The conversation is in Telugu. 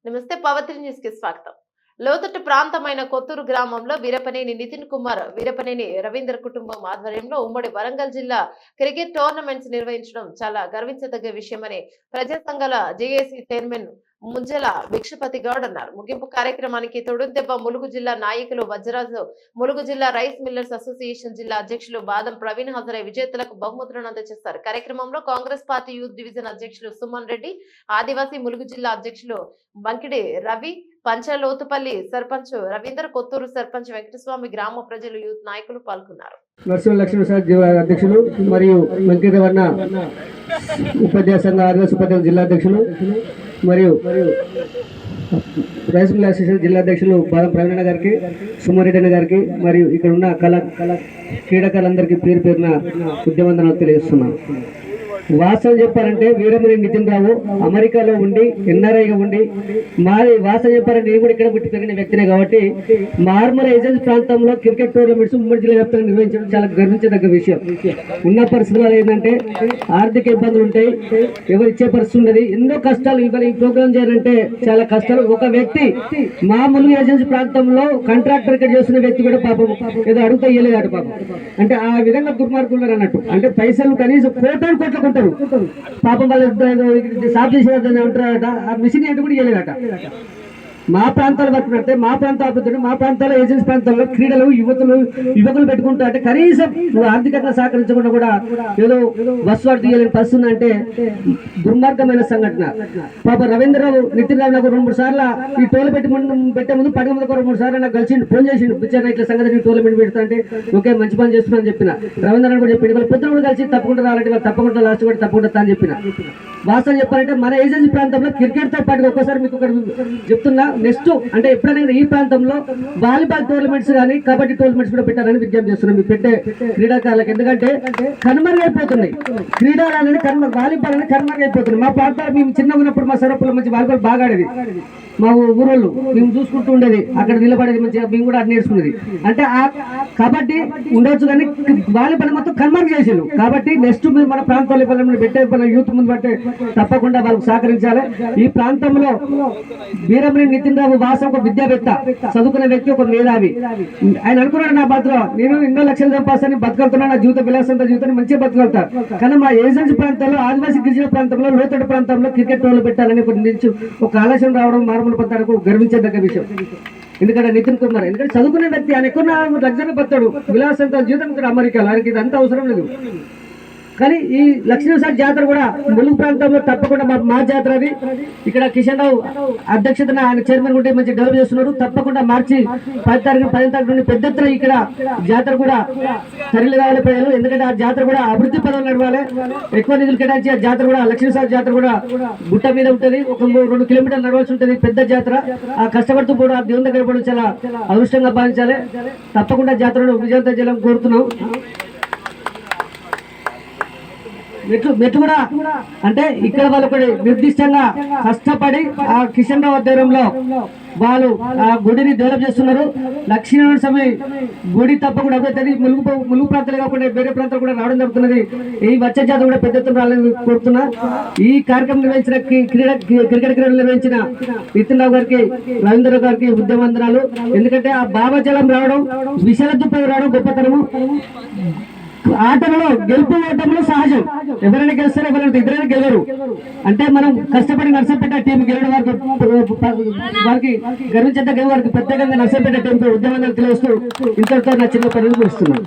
నమస్తే పవత్రి న్యూస్ కి స్వాగతం. లోతట్టు ప్రాంతమైన కొత్తూరు గ్రామంలో వీరపనేని నితిన్ కుమార్, వీరపనేని రవీంద్ర కుటుంబం ఆధ్వర్యంలో ఉమ్మడి వరంగల్ జిల్లా క్రికెట్ టోర్నమెంట్స్ నిర్వహించడం చాలా గర్వించదగ్గ విషయమని ప్రజా సంఘాల జేఏసీ చైర్మన్ ముంజల భిక్షపతి గౌడ్ అన్నారు. ముగింపు కార్యక్రమానికి తొడుందెబ్బ ములుగు జిల్లా నాయకులు వజ్రరాజు, ములుగు జిల్లా రైస్ మిల్లర్స్ అసోసియేషన్ జిల్లా అధ్యక్షులు బాదం ప్రవీణ్ హాజరై విజేతలకు బహుమతులను అందజేశారు. కార్యక్రమంలో కాంగ్రెస్ పార్టీ యూత్ డివిజన్ అధ్యక్షులు సుమన్ రెడ్డి, ఆదివాసీ ములుగు జిల్లా అధ్యక్షులు బంకిడి రవి, పంచలోతుపల్లి సర్పంచ్ రవీందర్, కొత్తూరు సర్పంచ్ వెంకటస్వామి, గ్రామ ప్రజలు, యూత్ నాయకులు పాల్గొన్నారు. అధ్యక్షులు మరియు వెంకటవర్ణ ఉపాధ్యాయ సంఘ ఆదివాసీ ఉపాధ్యాయ జిల్లా అధ్యక్షులు మరియు రైస్ మిల్ అసోసియేషన్ జిల్లా అధ్యక్షులు బాదం ప్రవీణ గారికి, సుమారెడ్డి గారికి మరియు ఇక్కడ ఉన్న క్రీడాకారులందరికీ పేరు పేరున ఉద్యమందనాలు తెలియజేస్తున్నాను. వాస్తవం చెప్పారంటే వీరమనేని నితిన్ రావు అమెరికాలో ఉండి ఎన్ఆర్ఐగా ఉండి వాస్తవం చెప్పారంటే నేను కూడా ఇక్కడ పుట్టి పెరిగిన వ్యక్తినే కాబట్టి మార్మల్ ఏజెన్స్ ప్రాంతంలో క్రికెట్ టోర్నమెంట్స్ ఉమ్మడి జిల్లా వ్యాప్తంగా నిర్వహించడం చాలా గర్వించదగ్గ విషయం. ఉన్న పరిస్థితులు ఏంటంటే ఆర్థిక ఇబ్బందులు ఉంటాయి, ఎవరు ఇచ్చే పరిస్థితి ఉండదు, ఎన్నో కష్టాలు. ఇవాళ ఈ ప్రోగ్రామ్ చేయాలంటే చాలా కష్టాలు. ఒక వ్యక్తి మామూలు ఏజెన్స్ ప్రాంతంలో కాంట్రాక్టర్ ఇక్కడ చేస్తున్న వ్యక్తి కూడా పాపం ఏదో అడుగుతా ఇయ్యలేదు పాపం. అంటే ఆ విధంగా దుర్మార్గులు అన్నట్టు. అంటే పైసలు కనీసం కోట్ల పాపం వాళ్ళు సాఫ్ చేసేది ఉంటారట, ఆ మిషన్ ఏంటి కూడా ఇవ్వలేదట. మా ప్రాంతాలు పట్టుకుంటే మా ప్రాంతాల అభివృద్ధి, మా ప్రాంతాల్లో ఏజెన్సీ ప్రాంతాల్లో క్రీడలు యువకులు పెట్టుకుంటా అంటే కనీసం ఆర్థికంగా సహకరించకుండా కూడా ఏదో వస్తువు తీయలేని పరిస్థితి అంటే దుర్మార్గమైన సంఘటన. పాప రవీంద్రరావు నితిన్ రావు నాకు 2-3 సార్లు ఈ టోల్ పెట్టే ముందు 2-3 సార్లు నాకు కలిసి ఫోన్ చేసిండు, పిచ్చారు ఇట్లా సంగతి టోర్నమెంట్ పెడతా అంటే ఓకే మంచి పని చేస్తున్నాను చెప్పిన. రవీంద్రరావు కూడా చెప్పి వాళ్ళు పొద్దున కూడా కలిసి తప్పకుండా రాలంటే వాళ్ళు తప్పకుండా లాస్ట్ కూడా తప్పకుండా అని చెప్పిన. వాస్తవం చెప్పాలంటే మన ఏజెన్సీ ప్రాంతంలో క్రికెట్ తో పాటు ఒక్కసారి మీకు చెప్తున్నా, నెక్స్ట్ అంటే ఎప్పుడైనా ఈ ప్రాంతంలో వాలీబాల్ టోర్నమెంట్స్ కానీ కబడ్డీ టోర్నమెంట్స్ కూడా పెట్టారని విజ్ఞప్తి చేస్తున్నాం మీ పెట్టే క్రీడాకారులకు. ఎందుకంటే కనుమరుగైపోతున్నాయి క్రీడాలని, వాలీబాల్ అని కనుమరుగైపోతున్నాయి. మా ప్రాంతాలు మేము చిన్నగా ఉన్నప్పుడు మా సరపులో మంచి వాలీబాల్ బాగా ఆడేది, మా ఊరోళ్ళు మేము చూసుకుంటూ ఉండేది, అక్కడ నిలబడేది మంచిగా, మేము కూడా నేర్చుకునేది. అంటే ఆ కబడ్డీ ఉండొచ్చు కానీ వాలీబాల్ మొత్తం కనుమరుగు చేసేది. కాబట్టి నెక్స్ట్ మీరు మన ప్రాంతాల్లో పెట్టే యూత్ ముందు పట్టే తప్పకుండా వాళ్ళకి సహకరించాలి. ఈ ప్రాంతంలో వీరమనేని నితిన్ రావు వాసం ఒక విద్యావేత్త, చదువుకున్న వ్యక్తి, ఒక మేధావి. ఆయన అనుకున్నాడు నా బతులో నేను ఎన్నో లక్షలు సంపాదిస్తాను, బతకలుతున్నా, నా జీవిత విలాసంతో జీవితాన్ని మంచిగా బతకలుతాను. కానీ మా ఏజెన్సీ ప్రాంతంలో, ఆదివాసీ గిరిజన ప్రాంతంలో, లోతట్టు ప్రాంతంలో క్రికెట్ టోర్లు పెట్టాలని ఒక ఆలోచన రావడం మార్మూల పత్రాలకు గర్వించదగ్గ విషయం. ఎందుకంటే నితిన్ కుమార్ ఎందుకంటే చదువుకునే వ్యక్తి, ఆయన ఎక్కువ లగ్జరీ బతాడు, విలాసంతో జీవితం అమెరికాలో, ఆయనకి ఇది అంత అవసరం లేదు. కానీ ఈ లక్ష్మీసారి జాతర కూడా ములుగు ప్రాంతంలో తప్పకుండా మా జాతర అది. ఇక్కడ కిషన్ రావు అధ్యక్షతన ఆయన చైర్మన్ ఉంటే మంచి డెవలప్ చేస్తున్నారు. తప్పకుండా మార్చి 10 తారీఖు నుండి పెద్ద ఎత్తున ఇక్కడ జాతర కూడా తరలి కావాలి ప్రజలు. ఎందుకంటే ఆ జాతర కూడా అభివృద్ధి పదవులు నడవాలి, ఎక్కువ నిధులు కేటాయించి ఆ జాతర కూడా లక్ష్మీసారి జాతర కూడా గుట్ట మీద ఉంటుంది, ఒక 2 కిలోమీటర్లు నడవాల్సి ఉంటుంది, పెద్ద జాతర. ఆ కష్టపడుతూ కూడా ఆ దేవుని దగ్గర కూడా చాలా అదృష్టంగా భావించాలి. తప్పకుండా జాతరను విజయవంతం చేయాలని కోరుతున్నాం. మెట్టు కూడా అంటే ఇక్కడ వాళ్ళు ఒకటి నిర్దిష్టంగా కష్టపడి ఆ కిషన్ రావు ఆధ్వర్యంలో వాళ్ళు ఆ గుడిని డెవలప్ చేస్తున్నారు. లక్ష్మీనారాయణ స్వామి గుడి తప్పకుండా అవుతుంది. ములుగు ప్రాంతాలు కాకుండా వేరే ప్రాంతాలు కూడా రావడం జరుగుతున్నది. ఈ వచ్చే జాతర కూడా పెద్ద ఎత్తున రావాలని కోరుతున్నా. ఈ కార్యక్రమం నిర్వహించిన క్రికెట్ క్రీడలు నిర్వహించిన నితిన్ రావు గారికి, రవీంద్ర గారికి ఉద్యమందనాలు. ఎందుకంటే ఆ భావజలం రావడం, విశాల దుప్పటి రావడం గొప్పతనము. ఆటలలో గెలుపు ఓటములు సహజం, ఎవరైనా గెలుస్తారు, ఎవరైనా ఇద్దరైనా గెలవరు. అంటే మనం కష్టపడి నర్సంపేట టీం గెలవడం వారికి గర్వించేంత వారికి ప్రత్యేకంగా నర్సంపేట టీంకు ఉద్యమాన్ని తెలియస్తూ ఇంతటితో నా చిన్న పనులు ముగిస్తున్నాను.